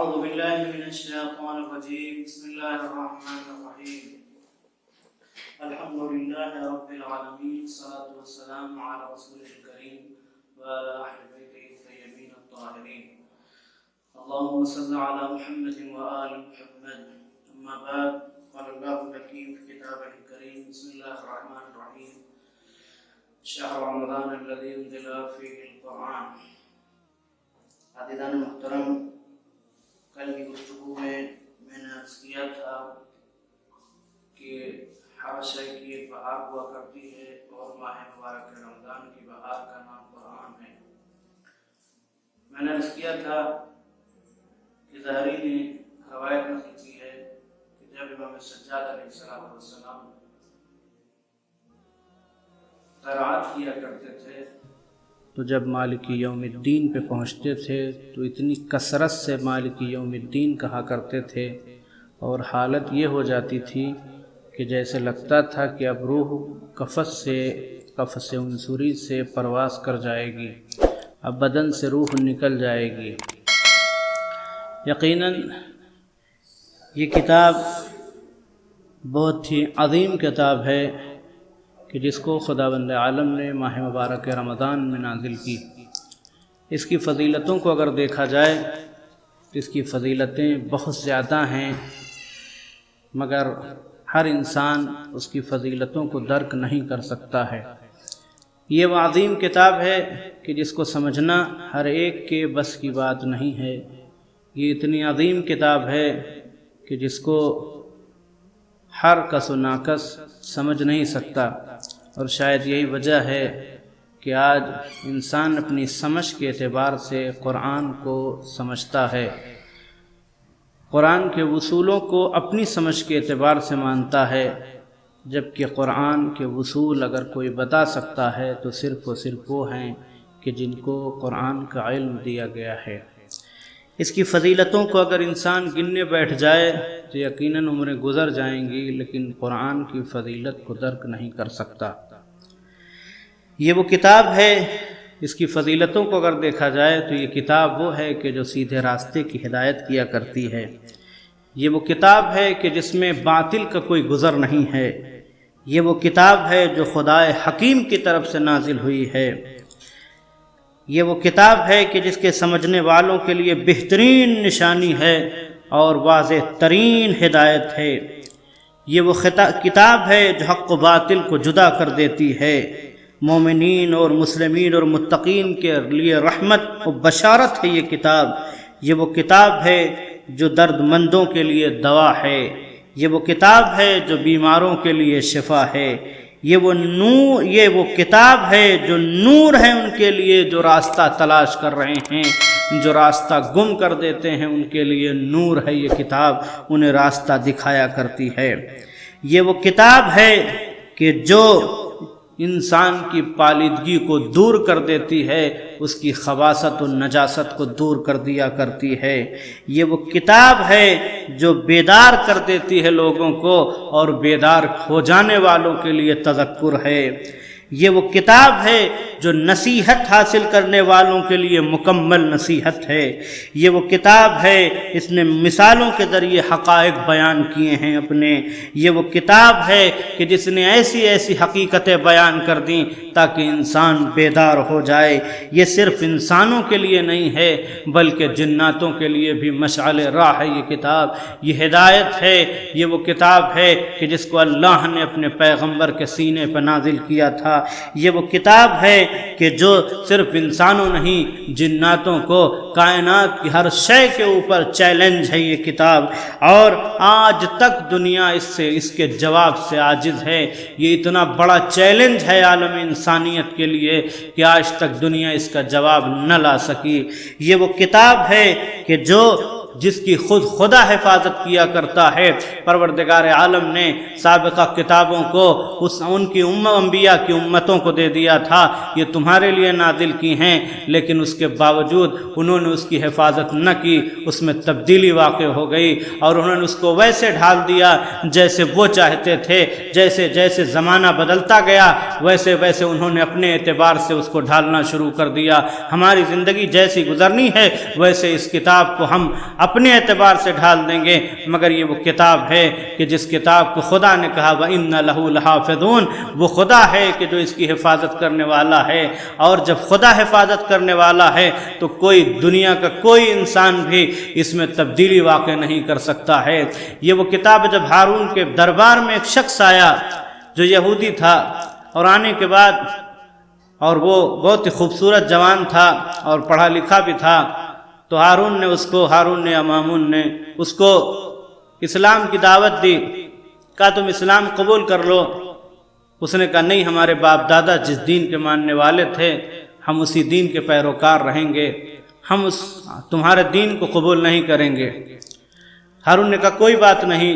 أعوذ بالله من الشيطان الرجيم. بسم الله الرحمن الرحيم. الحمد لله رب العالمين، الصلاة والسلام على رسوله الكريم وعلى أهل بيته الطيبين الطاهرين. اللهم صل على محمد وآل محمد. أما بعد، قال الله الحكيم في كتابه الكريم. بسم الله الرحمن الرحيم. شهر رمضان الذي أنزل فيه القرآن. عزیزان محترم، کل کی گفتگو میں نے عرض کیا تھا کہ ہر شے کی ایک بہار ہوا کرتی ہے اور ماہ مبارک رمضان کی بہار کا نام قرآن ہے۔ میں نے عرض کیا تھا کہ ظاہری نے روایت نقل کی ہے کہ جب امام سجاد علیہ السلام قرأت کیا کرتے تھے تو جب مالک یوم الدین پہ پہنچتے تھے تو اتنی کثرت سے مالک یوم الدین کہا کرتے تھے اور حالت یہ ہو جاتی تھی کہ جیسے لگتا تھا کہ اب روح قفس عنصری سے پرواز کر جائے گی، اب بدن سے روح نکل جائے گی۔ یقیناً یہ کتاب بہت ہی عظیم کتاب ہے کہ جس کو خداوند عالم نے ماہ مبارک رمضان میں نازل کی۔ اس کی فضیلتوں کو اگر دیکھا جائے تو اس کی فضیلتیں بہت زیادہ ہیں، مگر ہر انسان اس کی فضیلتوں کو درک نہیں کر سکتا ہے۔ یہ وہ عظیم کتاب ہے کہ جس کو سمجھنا ہر ایک کے بس کی بات نہیں ہے۔ یہ اتنی عظیم کتاب ہے کہ جس کو ہر کس و ناکس سمجھ نہیں سکتا، اور شاید یہی وجہ ہے کہ آج انسان اپنی سمجھ کے اعتبار سے قرآن کو سمجھتا ہے، قرآن کے اصولوں کو اپنی سمجھ کے اعتبار سے مانتا ہے، جبکہ قرآن کے اصول اگر کوئی بتا سکتا ہے تو صرف و صرف وہ ہیں کہ جن کو قرآن کا علم دیا گیا ہے۔ اس کی فضیلتوں کو اگر انسان گننے بیٹھ جائے تو یقیناً عمریں گزر جائیں گی، لیکن قرآن کی فضیلت کو درک نہیں کر سکتا۔ یہ وہ کتاب ہے، اس کی فضیلتوں کو اگر دیکھا جائے تو یہ کتاب وہ ہے کہ جو سیدھے راستے کی ہدایت کیا کرتی ہے۔ یہ وہ کتاب ہے کہ جس میں باطل کا کوئی گزر نہیں ہے۔ یہ وہ کتاب ہے جو خدائے حکیم کی طرف سے نازل ہوئی ہے۔ یہ وہ کتاب ہے کہ جس کے سمجھنے والوں کے لیے بہترین نشانی ہے اور واضح ترین ہدایت ہے۔ یہ وہ کتاب ہے جو حق و باطل کو جدا کر دیتی ہے، مومنین اور مسلمین اور متقین کے لیے رحمت و بشارت ہے یہ کتاب۔ یہ وہ کتاب ہے جو درد مندوں کے لیے دوا ہے۔ یہ وہ کتاب ہے جو بیماروں کے لیے شفا ہے۔ یہ وہ کتاب ہے جو نور ہے ان کے لیے جو راستہ تلاش کر رہے ہیں، جو راستہ گم کر دیتے ہیں ان کے لیے نور ہے یہ کتاب، انہیں راستہ دکھایا کرتی ہے۔ یہ وہ کتاب ہے کہ جو انسان کی پالیدگی کو دور کر دیتی ہے، اس کی خباثت و نجاست کو دور کر دیا کرتی ہے۔ یہ وہ کتاب ہے جو بیدار کر دیتی ہے لوگوں کو اور بیدار ہو جانے والوں کے لیے تذکر ہے۔ یہ وہ کتاب ہے جو نصیحت حاصل کرنے والوں کے لیے مکمل نصیحت ہے۔ یہ وہ کتاب ہے، اس نے مثالوں کے ذریعے حقائق بیان کیے ہیں اپنے۔ یہ وہ کتاب ہے کہ جس نے ایسی ایسی حقیقتیں بیان کر دیں تاکہ انسان بیدار ہو جائے۔ یہ صرف انسانوں کے لیے نہیں ہے بلکہ جناتوں کے لیے بھی مشعل راہ ہے یہ کتاب۔ یہ ہدایت ہے، یہ وہ کتاب ہے کہ جس کو اللہ نے اپنے پیغمبر کے سینے پر نازل کیا تھا۔ یہ وہ کتاب ہے کہ جو صرف انسانوں نہیں جناتوں کو، کائنات کی ہر شے کے اوپر چیلنج ہے یہ کتاب، اور آج تک دنیا اس کے جواب سے عاجز ہے۔ یہ اتنا بڑا چیلنج ہے عالم انسانیت کے لیے کہ آج تک دنیا اس کا جواب نہ لا سکی۔ یہ وہ کتاب ہے کہ جس کی خدا حفاظت کیا کرتا ہے۔ پروردگار عالم نے سابقہ کتابوں کو ان کی انبیاء کی امتوں کو دے دیا تھا، یہ تمہارے لیے نازل کی ہیں، لیکن اس کے باوجود انہوں نے اس کی حفاظت نہ کی، اس میں تبدیلی واقع ہو گئی اور انہوں نے اس کو ویسے ڈھال دیا جیسے وہ چاہتے تھے۔ جیسے جیسے زمانہ بدلتا گیا ویسے ویسے انہوں نے اپنے اعتبار سے اس کو ڈھالنا شروع کر دیا۔ ہماری زندگی جیسی گزرنی ہے ویسے اس کتاب کو ہم اپنے اعتبار سے ڈھال دیں گے، مگر یہ وہ کتاب ہے کہ جس کتاب کو خدا نے کہا وَإِنَّ لَهُ لَحَافِظُونَ، وہ خدا ہے کہ جو اس کی حفاظت کرنے والا ہے۔ اور جب خدا حفاظت کرنے والا ہے تو کوئی دنیا کا کوئی انسان بھی اس میں تبدیلی واقع نہیں کر سکتا ہے۔ یہ وہ کتاب جب ہارون کے دربار میں ایک شخص آیا جو یہودی تھا، اور آنے کے بعد اور وہ بہت ہی خوبصورت جوان تھا اور پڑھا لکھا بھی تھا، تو ہارون نے یا مامون نے اس کو اسلام کی دعوت دی، کہا تم اسلام قبول کر لو۔ اس نے کہا نہیں، ہمارے باپ دادا جس دین کے ماننے والے تھے ہم اسی دین کے پیروکار رہیں گے، ہم تمہارے دین کو قبول نہیں کریں گے۔ ہارون نے کہا کوئی بات نہیں،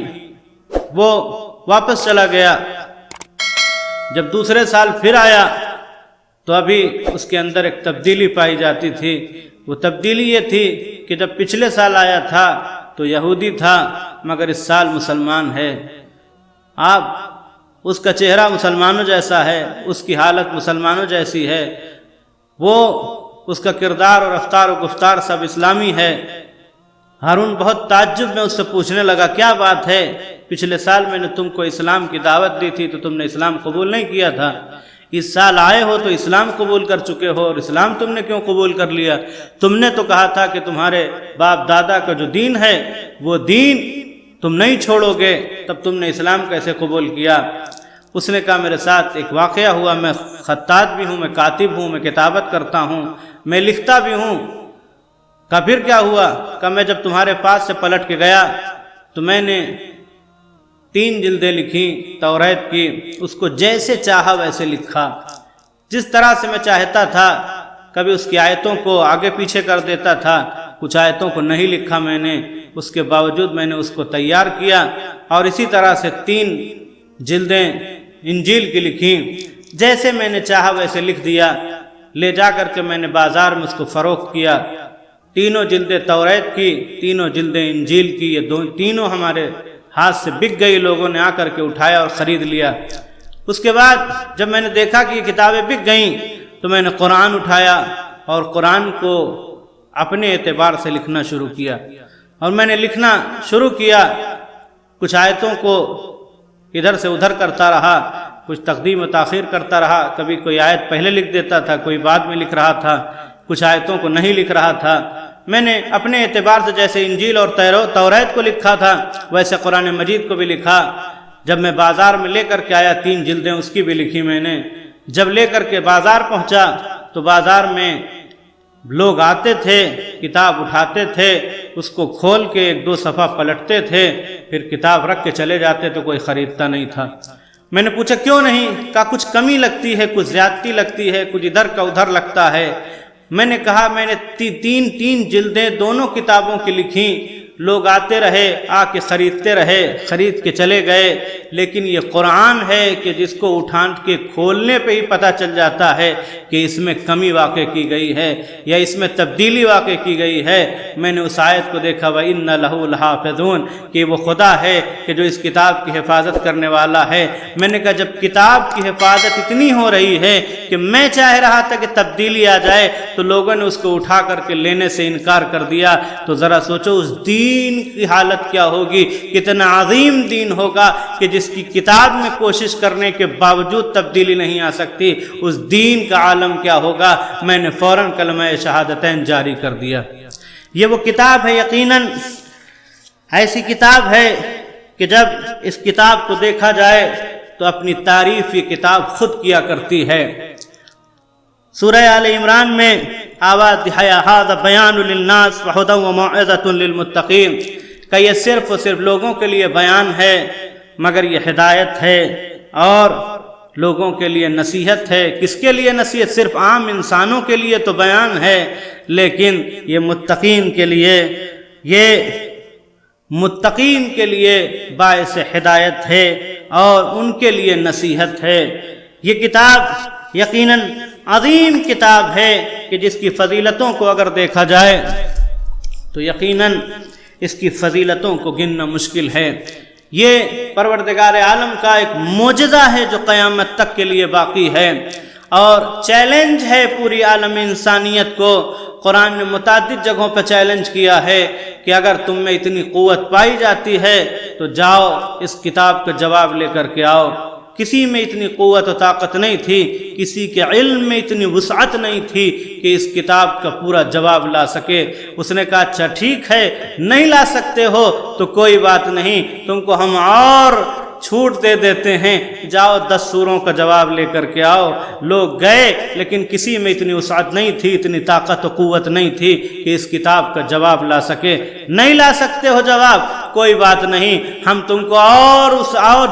وہ واپس چلا گیا۔ جب دوسرے سال پھر آیا تو ابھی اس کے اندر ایک تبدیلی پائی جاتی تھی۔ وہ تبدیلی یہ تھی کہ جب پچھلے سال آیا تھا تو یہودی تھا مگر اس سال مسلمان ہے۔ آپ اس کا چہرہ مسلمانوں جیسا ہے، اس کی حالت مسلمانوں جیسی ہے، وہ اس کا کردار اور رفتار و گفتار سب اسلامی ہے۔ ہارون بہت تعجب میں اس سے پوچھنے لگا کیا بات ہے، پچھلے سال میں نے تم کو اسلام کی دعوت دی تھی تو تم نے اسلام قبول نہیں کیا تھا، اس سال آئے ہو تو اسلام قبول کر چکے ہو، اور اسلام تم نے کیوں قبول کر لیا؟ تم نے تو کہا تھا کہ تمہارے باپ دادا کا جو دین ہے وہ دین تم نہیں چھوڑو گے، تب تم نے اسلام کیسے قبول کیا؟ اس نے کہا میرے ساتھ ایک واقعہ ہوا، میں خطاط بھی ہوں، میں کاتب ہوں، میں کتابت کرتا ہوں، میں لکھتا بھی ہوں۔ کہا پھر کیا ہوا؟ کہا میں جب تمہارے پاس سے پلٹ کے گیا تو میں نے 3 جلدیں لکھیں توریت کی، اس کو جیسے چاہا ویسے لکھا، جس طرح سے میں چاہتا تھا۔ کبھی اس کی آیتوں کو آگے پیچھے کر دیتا تھا، کچھ آیتوں کو نہیں لکھا میں نے، اس کے باوجود میں نے اس کو تیار کیا، اور اسی طرح سے 3 جلدیں انجیل کی لکھیں، جیسے میں نے چاہا ویسے لکھ دیا، لے جا کر کے میں نے بازار میں اس کو فروخت کیا۔ 3 جلدیں توریت کی، 3 جلدیں انجیل کی، یہ تینوں ہمارے ہاتھ سے بک گئی، لوگوں نے آ کر کے اٹھایا اور خرید لیا۔ اس کے بعد جب میں نے دیکھا کہ یہ کتابیں بک گئیں تو میں نے قرآن اٹھایا اور قرآن کو اپنے اعتبار سے لکھنا شروع کیا، اور میں نے لکھنا شروع کیا، کچھ آیتوں کو ادھر سے ادھر کرتا رہا، کچھ تقدیم و تاخیر کرتا رہا، کبھی کوئی آیت پہلے لکھ دیتا تھا، کوئی بعد میں لکھ رہا تھا، کچھ آیتوں کو نہیں لکھ رہا تھا۔ میں نے اپنے اعتبار سے جیسے انجیل اور توریت کو لکھا تھا ویسے قرآن مجید کو بھی لکھا۔ جب میں بازار میں لے کر کے آیا 3 جلدیں اس کی بھی لکھی میں نے۔ جب لے کر کے بازار پہنچا تو بازار میں لوگ آتے تھے، کتاب اٹھاتے تھے، اس کو کھول کے 1-2 صفحہ پلٹتے تھے، پھر کتاب رکھ کے چلے جاتے تو کوئی خریدتا نہیں تھا۔ میں نے پوچھا کیوں نہیں؟ کہا کچھ کمی لگتی ہے، کچھ زیادتی لگتی ہے، کچھ ادھر کا ادھر لگتا ہے۔ میں نے کہا میں نے 3 جلدیں دونوں کتابوں کی لکھیں، لوگ آتے رہے، آ کے خریدتے رہے، خرید کے چلے گئے، لیکن یہ قرآن ہے کہ جس کو اٹھان کے کھولنے پہ ہی پتہ چل جاتا ہے کہ اس میں کمی واقع کی گئی ہے یا اس میں تبدیلی واقع کی گئی ہے۔ میں نے اس آیت کو دیکھا وَإِنَّ لَهُ لَحَافِظُونَ کہ وہ خدا ہے کہ جو اس کتاب کی حفاظت کرنے والا ہے۔ میں نے کہا جب کتاب کی حفاظت اتنی ہو رہی ہے کہ میں چاہ رہا تھا کہ تبدیلی آ جائے تو لوگوں نے اس کو اٹھا کر کے لینے سے انکار کر دیا، تو ذرا سوچو اس دین کی حالت کیا ہوگی، کتنا عظیم دین ہوگا کہ جس کی کتاب میں کوشش کرنے کے باوجود تبدیلی نہیں آ سکتی، اس دین کا عالم کیا ہوگا۔ میں نے فوراً کلمہ شہادتین جاری کر دیا۔ یہ وہ کتاب ہے، یقیناً ایسی کتاب ہے کہ جب اس کتاب کو دیکھا جائے تو اپنی تعریف یہ کتاب خود کیا کرتی ہے۔ سورہ آل عمران میں آواز دہایا ھذا بیان للناس وہدی وموعظۃ للمتقین کہ یہ صرف اور صرف لوگوں کے لیے بیان ہے مگر یہ ہدایت ہے اور لوگوں کے لیے نصیحت ہے۔ کس کے لیے نصیحت؟ صرف عام انسانوں کے لیے تو بیان ہے، لیکن یہ متقین کے لیے باعث ہدایت ہے اور ان کے لیے نصیحت ہے۔ یہ کتاب یقیناً عظیم کتاب ہے کہ جس کی فضیلتوں کو اگر دیکھا جائے تو یقیناً اس کی فضیلتوں کو گننا مشکل ہے۔ یہ پروردگار عالم کا ایک معجزہ ہے جو قیامت تک کے لیے باقی ہے، اور چیلنج ہے پوری عالم انسانیت کو قرآن نے متعدد جگہوں پہ چیلنج کیا ہے کہ اگر تم میں اتنی قوت پائی جاتی ہے تو جاؤ اس کتاب کا جواب لے کر کے آؤ۔ کسی میں اتنی قوت و طاقت نہیں تھی، کسی کے علم میں اتنی وسعت نہیں تھی کہ اس کتاب کا پورا جواب لا سکے۔ اس نے کہا اچھا ٹھیک ہے، نہیں لا سکتے ہو تو کوئی بات نہیں، تم کو ہم اور چھوٹ دے دیتے ہیں، جاؤ 10 سوروں کا جواب لے کر کے آؤ۔ لوگ گئے، لیکن کسی میں اتنی وسعت نہیں تھی، اتنی طاقت و قوت نہیں تھی کہ اس کتاب کا جواب لا سکے۔ نہیں لا سکتے ہو جواب، کوئی بات نہیں، ہم تم کو اور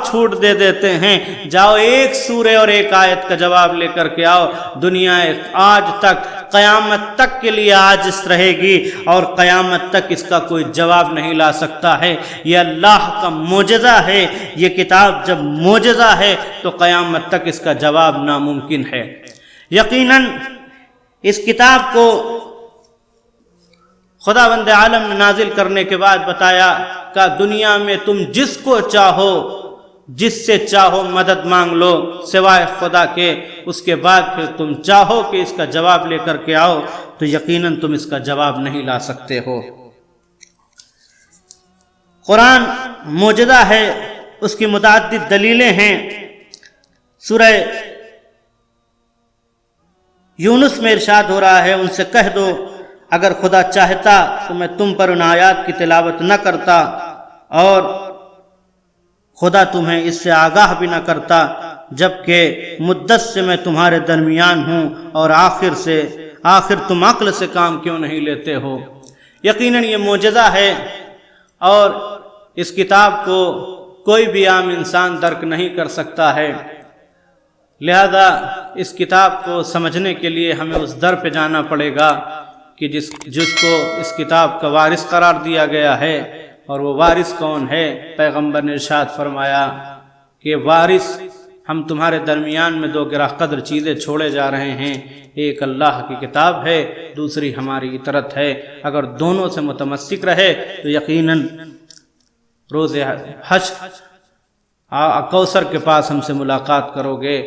چھوٹ دے دیتے ہیں، جاؤ 1 سورے اور 1 آیت کا جواب لے کر کے آؤ۔ دنیا آج تک قیامت تک کے لیے عاجز رہے گی اور قیامت تک اس کا کوئی جواب نہیں لا سکتا ہے۔ یہ اللہ کا معجزہ ہے، یہ کتاب جب معجزہ ہے تو قیامت تک اس کا جواب ناممکن ہے۔ یقیناً اس کتاب کو خداوند عالم نے نازل کرنے کے بعد بتایا کہ دنیا میں تم جس کو چاہو، جس سے چاہو مدد مانگ لو سوائے خدا کے، اس کے بعد پھر تم چاہو کہ اس کا جواب لے کر کے آؤ تو یقیناً تم اس کا جواب نہیں لا سکتے ہو۔ قرآن معجزہ ہے، اس کی متعدد دلیلیں ہیں۔ سورہ یونس میں ارشاد ہو رہا ہے ان سے کہہ دو اگر خدا چاہتا تو میں تم پر ان آیات کی تلاوت نہ کرتا اور خدا تمہیں اس سے آگاہ بھی نہ کرتا، جبکہ مدت سے میں تمہارے درمیان ہوں اور آخر تم عقل سے کام کیوں نہیں لیتے ہو۔ یقیناً یہ معجزہ ہے اور اس کتاب کو کوئی بھی عام انسان درک نہیں کر سکتا ہے، لہذا اس کتاب کو سمجھنے کے لیے ہمیں اس در پہ جانا پڑے گا کہ جس کو اس کتاب کا وارث قرار دیا گیا ہے، اور وہ وارث کون ہے؟ پیغمبر نے ارشاد فرمایا کہ وارث ہم تمہارے درمیان میں 2 گراں قدر چیزیں چھوڑے جا رہے ہیں، ایک اللہ کی کتاب ہے، دوسری ہماری اطاعت ہے۔ اگر دونوں سے متمسک رہے تو یقیناً روز حشر کوثر کے پاس ہم سے ملاقات کرو گے۔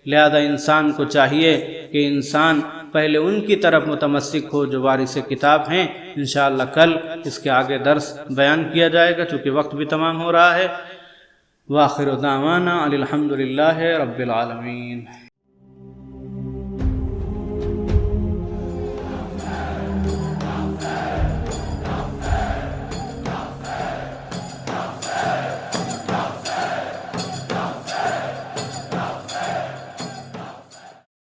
لہذا انسان کو چاہیے کہ انسان پہلے ان کی طرف متمسک ہو جو وارث کتاب ہیں۔ انشاءاللہ کل اس کے آگے درس بیان کیا جائے گا، چونکہ وقت بھی تمام ہو رہا ہے۔ وآخر دعوانا الحمدللہ رب العالمین۔